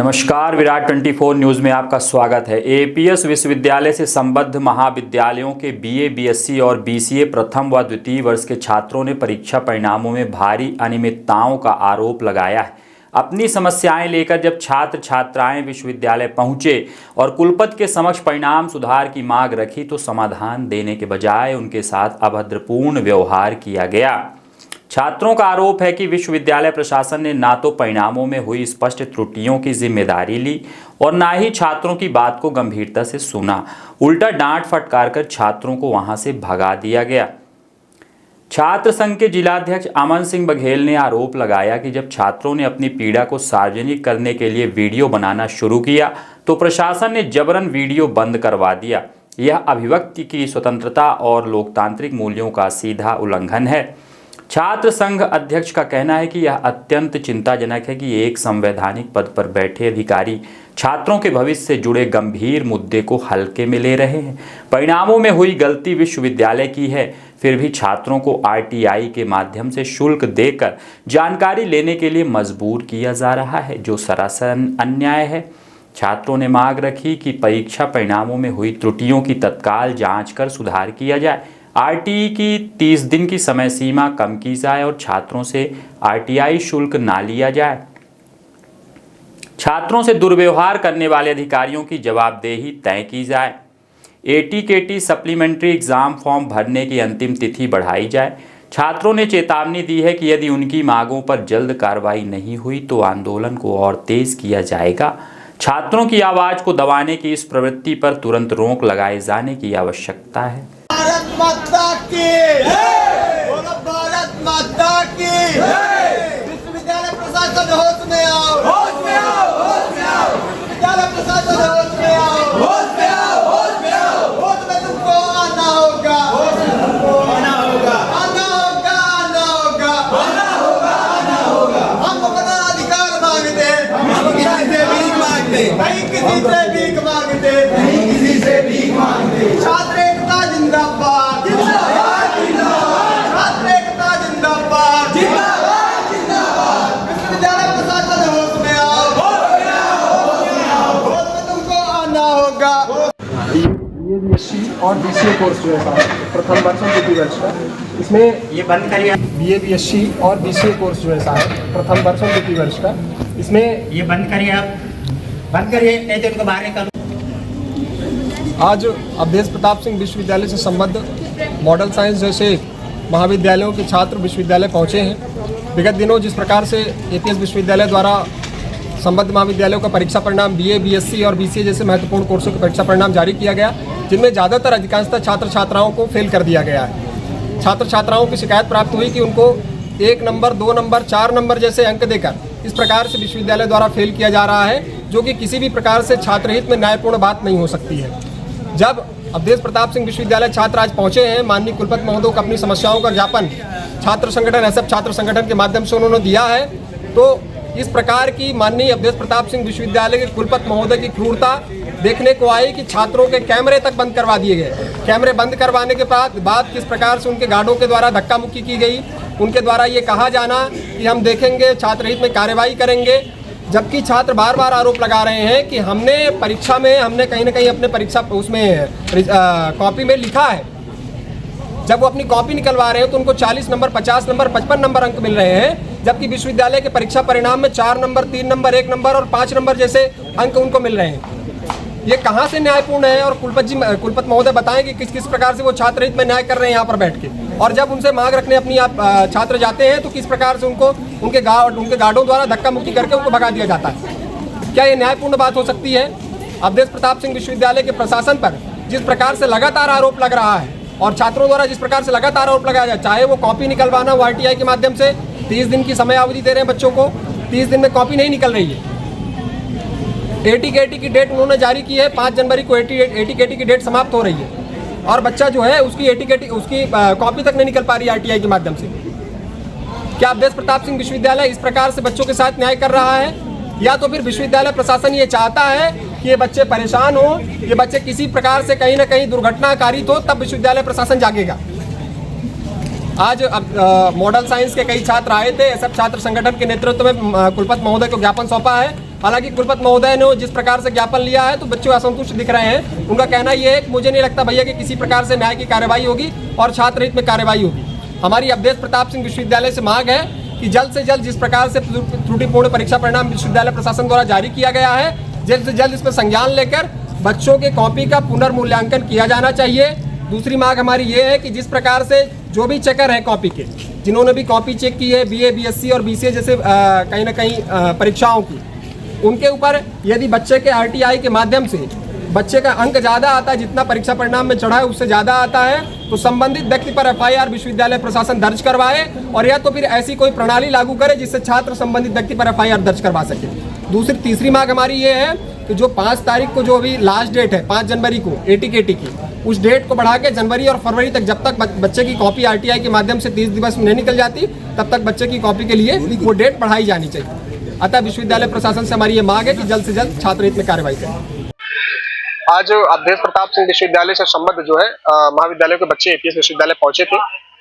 नमस्कार, विराट 24 न्यूज़ में आपका स्वागत है। एपीएस विश्वविद्यालय से संबद्ध महाविद्यालयों के बीए, बीएससी और बीसीए प्रथम व द्वितीय वर्ष के छात्रों ने परीक्षा परिणामों में भारी अनियमितताओं का आरोप लगाया है। अपनी समस्याएं लेकर जब छात्र छात्राएं विश्वविद्यालय पहुंचे और कुलपति के समक्ष परिणाम सुधार की मांग रखी तो समाधान देने के बजाय उनके साथ अभद्रपूर्ण व्यवहार किया गया। छात्रों का आरोप है कि विश्वविद्यालय प्रशासन ने ना तो परिणामों में हुई स्पष्ट त्रुटियों की जिम्मेदारी ली और ना ही छात्रों की बात को गंभीरता से सुना। उल्टा डांट फटकार कर छात्रों को वहां से भगा दिया गया। छात्र संघ के जिलाध्यक्ष अमन सिंह बघेल ने आरोप लगाया कि जब छात्रों ने अपनी पीड़ा को सार्वजनिक करने के लिए वीडियो बनाना शुरू किया तो प्रशासन ने जबरन वीडियो बंद करवा दिया। यह अभिव्यक्ति की स्वतंत्रता और लोकतांत्रिक मूल्यों का सीधा उल्लंघन है। छात्र संघ अध्यक्ष का कहना है कि यह अत्यंत चिंताजनक है कि एक संवैधानिक पद पर बैठे अधिकारी छात्रों के भविष्य से जुड़े गंभीर मुद्दे को हल्के में ले रहे हैं। परिणामों में हुई गलती विश्वविद्यालय की है, फिर भी छात्रों को आरटीआई के माध्यम से शुल्क देकर जानकारी लेने के लिए मजबूर किया जा रहा है, जो सरासर अन्याय है। छात्रों ने मांग रखी कि परीक्षा परिणामों में हुई त्रुटियों की तत्काल जांच कर सुधार किया जाए, आरटीई की 30 दिन की समय सीमा कम की जाए और छात्रों से आरटीआई शुल्क ना लिया जाए। छात्रों से दुर्व्यवहार करने वाले अधिकारियों की जवाबदेही तय की जाए। एटीकेटी सप्लीमेंट्री एग्जाम फॉर्म भरने की अंतिम तिथि बढ़ाई जाए। छात्रों ने चेतावनी दी है कि यदि उनकी मांगों पर जल्द कार्रवाई नहीं हुई तो आंदोलन को और तेज किया जाएगा। छात्रों की आवाज को दबाने की इस प्रवृत्ति पर तुरंत रोक लगाए जाने की आवश्यकता है। भारत माता की बोलो, भारत माता की। विश्वविद्यालय प्रशासन होश में आओ, होश में आओ, होश में आओ। विश्वविद्यालय प्रशासन होश में आओ, होश में आओ, होश में आओ। होश में तुमको आना होगा, होश में तुमको आना होगा, आना होगा, आना होगा, आना होगा, आना होगा। हम अपना अधिकार मांगते, हम किसी से भीख मांगते, नहीं किसी से भीख मांगते, नहीं किसी से भीख मांगते। छात्र एकता जिंदाबाद, जिंदाबाद, जिंदाबाद। छात्र एकता जिंदाबाद, जिंदाबाद, जिंदाबाद। विश्वविद्यालय प्रशासन होश में आओ, होश में आओ, होश में आओ। होश में तुमको आना होगा। ये बीएससी और बीसीए कोर्स जो है प्रथम वर्ष और द्वितीय वर्ष का, इसमें ये बंद करिए। बीए, बीएससी और बीसीए कोर्स जो है प्रथम वर्ष और द्वितीय वर्ष का, इसमें ये बंद करिए, आप बंद करिए, नहीं तो इनको बाहर निकालो। आज अवधेश प्रताप सिंह विश्वविद्यालय से संबद्ध मॉडल साइंस जैसे महाविद्यालयों के छात्र विश्वविद्यालय पहुंचे हैं। विगत दिनों जिस प्रकार से एपीएस विश्वविद्यालय द्वारा संबद्ध महाविद्यालयों का परीक्षा परिणाम बीए, बीएससी और बीसीए जैसे महत्वपूर्ण कोर्सों के परीक्षा परिणाम जारी किया गया, जिनमें ज़्यादातर अधिकांशतः छात्र छात्राओं को फेल कर दिया गया है। छात्र छात्राओं की शिकायत प्राप्त हुई कि उनको 1 नंबर, 2 नंबर, 4 नंबर जैसे अंक देकर इस प्रकार से विश्वविद्यालय द्वारा फेल किया जा रहा है, जो कि किसी भी प्रकार से छात्रहित में न्यायपूर्ण बात नहीं हो सकती है। जब अवधेश प्रताप सिंह विश्वविद्यालय छात्र आज पहुंचे हैं, माननीय कुलपति महोदय को अपनी समस्याओं का ज्ञापन छात्र संगठन एसएफ छात्र संगठन के माध्यम से उन्होंने दिया है, तो इस प्रकार की माननीय अवधेश प्रताप सिंह विश्वविद्यालय के कुलपति महोदय की क्रूरता देखने को आई कि छात्रों के कैमरे तक बंद करवा दिए गए। कैमरे बंद करवाने के बाद किस प्रकार से उनके गार्डों के द्वारा धक्का मुक्की की गई, उनके द्वारा ये कहा जाना कि हम देखेंगे, छात्रहित में कार्रवाई करेंगे, जबकि छात्र बार बार आरोप लगा रहे हैं कि हमने परीक्षा में कहीं ना कहीं अपने परीक्षा उसमें कॉपी में लिखा है। जब वो अपनी कॉपी निकलवा रहे हैं तो उनको 40 नंबर, 50 नंबर, 55 नंबर अंक मिल रहे हैं, जबकि विश्वविद्यालय के परीक्षा परिणाम में 4 नंबर, 3 नंबर, 1 नंबर और 5 नंबर जैसे अंक उनको मिल रहे हैं। ये कहाँ से न्यायपूर्ण है? और कुलपति महोदय बताएं कि किस किस प्रकार से वो छात्रहित में न्याय कर रहे हैं यहाँ पर बैठ के, और जब उनसे मांग रखने अपनी छात्र जाते हैं तो किस प्रकार से उनको उनके गार्डों द्वारा धक्का मुक्की करके उनको भगा दिया जाता है। क्या ये न्यायपूर्ण बात हो सकती है? अवधेश प्रताप सिंह विश्वविद्यालय के प्रशासन पर जिस प्रकार से लगातार आरोप लग रहा है और छात्रों द्वारा जिस प्रकार से लगातार आरोप लगाया जाए, चाहे वो कॉपी निकलवाना वो आरटीआई के माध्यम से 30 दिन की समय अवधि दे रहे हैं बच्चों को, 30 दिन में कॉपी नहीं निकल रही है। एटीकेटी की डेट उन्होंने जारी की है, 5 जनवरी को एटीकेटी की डेट समाप्त हो रही है और बच्चा जो है उसकी कॉपी तक नहीं निकल पा रही है आरटीआई के माध्यम से। क्या अवधेश प्रताप सिंह विश्वविद्यालय इस प्रकार से बच्चों के साथ न्याय कर रहा है, या तो फिर विश्वविद्यालय प्रशासन ये चाहता है कि ये बच्चे परेशान हो, ये बच्चे किसी प्रकार से कहीं ना कहीं दुर्घटना कारित हो, तब विश्वविद्यालय प्रशासन जागेगा। आज मॉडल साइंस के कई छात्र आए थे, सब छात्र संगठन के नेतृत्व में कुलपति महोदय को ज्ञापन सौंपा है हालांकि कुलपति महोदय ने जिस प्रकार से ज्ञापन लिया है तो बच्चे असंतुष्ट दिख रहे हैं। उनका कहना यह है कि मुझे नहीं लगता भैया कि किसी प्रकार से न्याय की कार्रवाई होगी और छात्र हित में कार्रवाई होगी। हमारी अवधेश प्रताप सिंह विश्वविद्यालय से मांग है कि जल्द से जल्द जिस प्रकार से त्रुटिपूर्ण परीक्षा परिणाम विश्वविद्यालय प्रशासन द्वारा जारी किया गया है, जल्द से जल्द इस पर संज्ञान लेकर बच्चों के कॉपी का पुनर्मूल्यांकन किया जाना चाहिए। दूसरी मांग हमारी ये है कि जिस प्रकार से जो भी चेकर हैं कॉपी के, जिन्होंने भी कॉपी चेक की है बीए, बीएससी और बीसीए जैसे कहीं ना कहीं परीक्षाओं की, उनके ऊपर यदि बच्चे के आरटीआई के माध्यम से बच्चे का अंक ज़्यादा आता है, जितना परीक्षा परिणाम में चढ़ा है उससे ज़्यादा आता है, तो संबंधित व्यक्ति पर एफआईआर विश्वविद्यालय प्रशासन दर्ज करवाए और या तो फिर ऐसी कोई प्रणाली लागू करे जिससे छात्र संबंधित व्यक्ति पर एफआईआर दर्ज करवा सके। तीसरी मांग हमारी ये है कि जो 5 तारीख को जो अभी लास्ट डेट है 5 जनवरी को एटीकेटी की, उस डेट को बढ़ा के जनवरी और फरवरी तक, जब तक बच्चे की कॉपी आरटीआई के माध्यम से 30 दिवस में नहीं निकल जाती तब तक बच्चे की कॉपी के लिए वो डेट बढ़ाई जानी चाहिए। अतः विश्वविद्यालय प्रशासन से हमारी ये मांग है कि जल्द से जल्द छात्र हित में कार्रवाई करें। आज अवधेश प्रताप सिंह विश्वविद्यालय से संबद्ध जो है महाविद्यालय के बच्चे एपीएस विश्वविद्यालय पहुंचे थे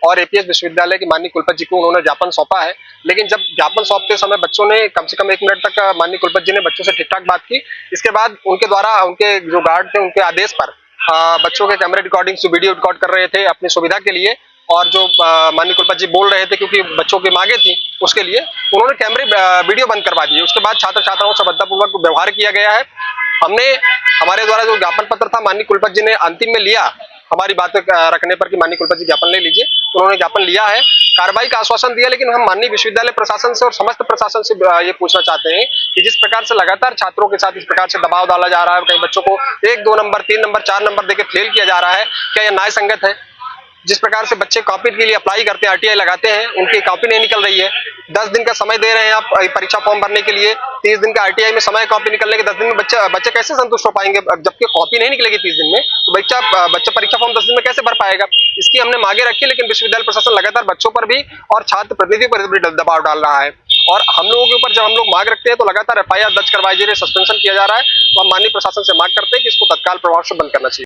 और एपीएस विश्वविद्यालय के माननीय कुलपति जी को उन्होंने ज्ञापन सौंपा है। लेकिन जब ज्ञापन सौंपते समय बच्चों ने कम से कम 1 मिनट तक माननीय कुलपति जी ने बच्चों से ठीक ठाक बात की। इसके बाद उनके द्वारा उनके जो गार्ड थे उनके आदेश पर बच्चों के कैमरे रिकॉर्डिंग वीडियो रिकॉर्ड कर रहे थे अपनी सुविधा के लिए, और जो माननीय कुलपति जी बोल रहे थे क्योंकि बच्चों की मांगे थी उसके लिए उन्होंने कैमरे वीडियो बंद करवा दिए। उसके बाद छात्र छात्राओं से श्रद्धापूर्वक व्यवहार किया गया है। हमने हमारे द्वारा जो ज्ञापन पत्र था माननीय कुलपति जी ने अंतिम में लिया, हमारी बात रखने पर कि माननीय कुलपति जी ज्ञापन ले लीजिए, उन्होंने ज्ञापन लिया है, कार्रवाई का आश्वासन दिया। लेकिन हम माननीय विश्वविद्यालय प्रशासन से और समस्त प्रशासन से ये पूछना चाहते हैं कि जिस प्रकार से लगातार छात्रों के साथ इस प्रकार से दबाव डाला जा रहा है, कई बच्चों को 1, 2 नंबर, 3 नंबर, 4 नंबर देकर फेल किया जा रहा है, क्या यह न्याय संगत है? जिस प्रकार से बच्चे कॉपी के लिए अप्लाई करते हैं, आरटीआई लगाते हैं, उनकी कॉपी नहीं निकल रही है। 10 दिन का समय दे रहे हैं आप परीक्षा फॉर्म भरने के लिए, 30 दिन का आरटीआई में समय, कॉपी निकलने के 10 दिन में बच्चे कैसे संतुष्ट हो पाएंगे? जबकि कॉपी नहीं निकलेगी 30 दिन में तो बच्चा परीक्षा फॉर्म 10 दिन में कैसे भर पाएगा? इसकी हमने मांगे रखी, लेकिन विश्वविद्यालय प्रशासन लगातार बच्चों पर भी और छात्र प्रतिनिधियों पर भी दबाव डाल रहा है। और हम लोगों के ऊपर जब हम लोग मांग रखते हैं तो लगातार एफआईआर दर्ज करवाई जा रही है, सस्पेंशन किया जा रहा है। तो हम माननीय प्रशासन से मांग करते हैं कि इसको तत्काल प्रभाव से बंद करना चाहिए।